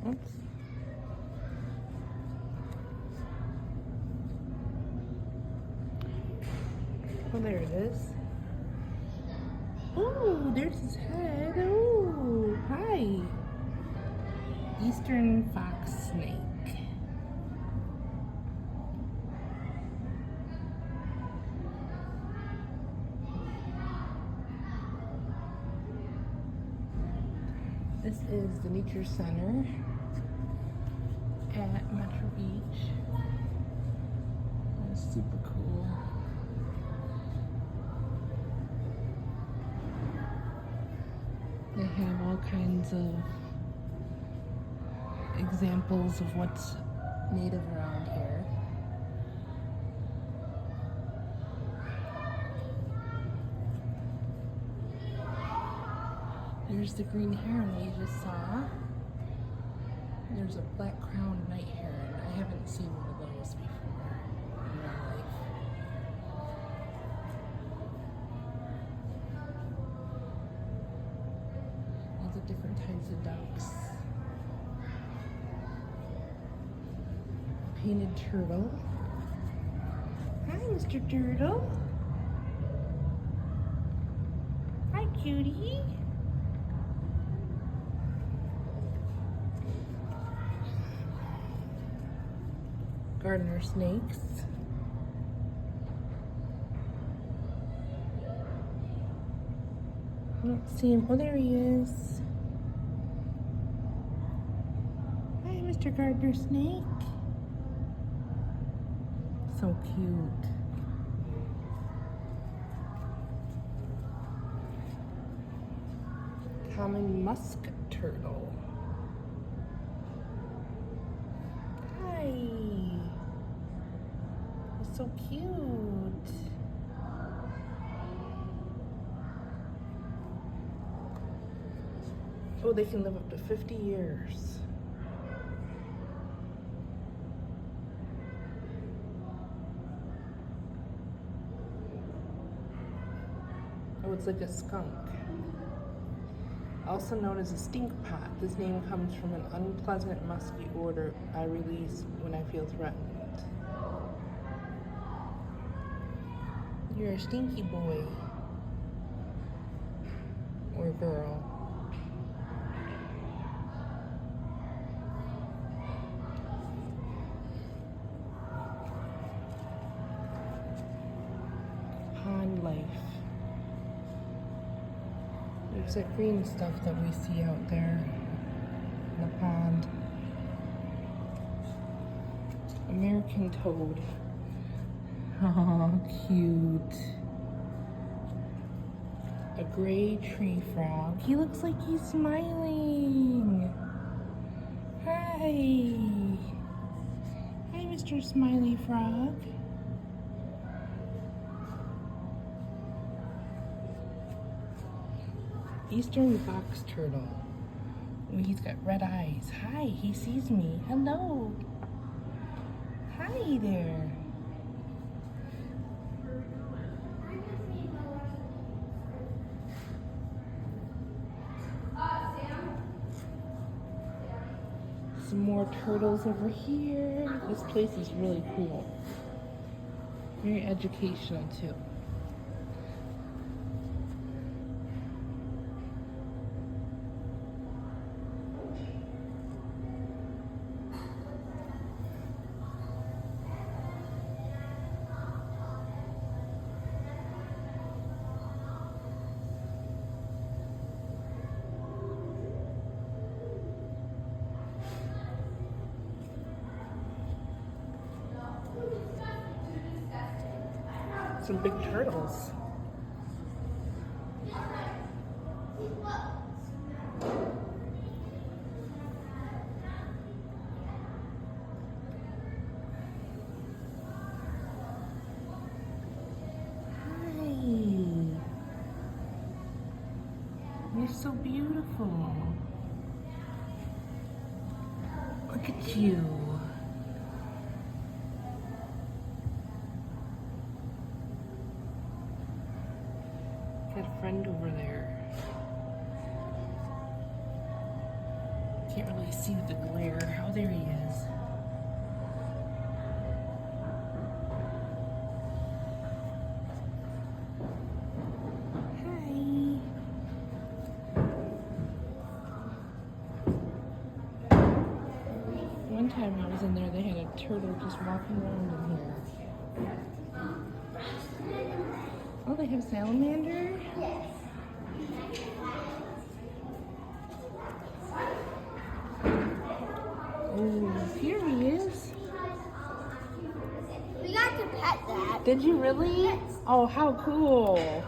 Oops. Oh, there it is. Oh, there's his head. Oh, hi. Eastern fox snake. This is the Nature Center at Metro Beach. That's super cool. They have all kinds of examples of what's native around here. There's the green heron we just saw. There's a black crowned night heron. I haven't seen one of those before in my life. Lots of different types of ducks. Painted turtle. Hi, Mr. Turtle. Hi, cutie. Gardener snakes. I don't see him. Oh, there he is. Hi, Mr. Gardener snake. So cute. Common musk turtle. Hi. So cute. Oh, they can live up to 50 years. Oh, it's like a skunk. Also known as a stink pot. This name comes from an unpleasant musky odor I release when I feel threatened. You're a stinky boy or girl. Pond life. There's that green stuff that we see out there in the pond. American toad. Oh, cute. A gray tree frog. He looks like he's smiling. Hi. Hi, Mr. Smiley Frog. Eastern box turtle. Oh, he's got red eyes. Hi, he sees me. Hello. Hi there. Some more turtles over here. This place is really cool. Very educational too. Some big turtles. Hi. You're so beautiful. Look at you. Got a friend over there. Can't really see with the glare. Oh, there he is. Hi. One time I was in there, they had a turtle just walking around in here. Oh, they have salamander? Yes. Oh, here he is. We got to pet that. Did you really? Yes. Oh, how cool. Yeah.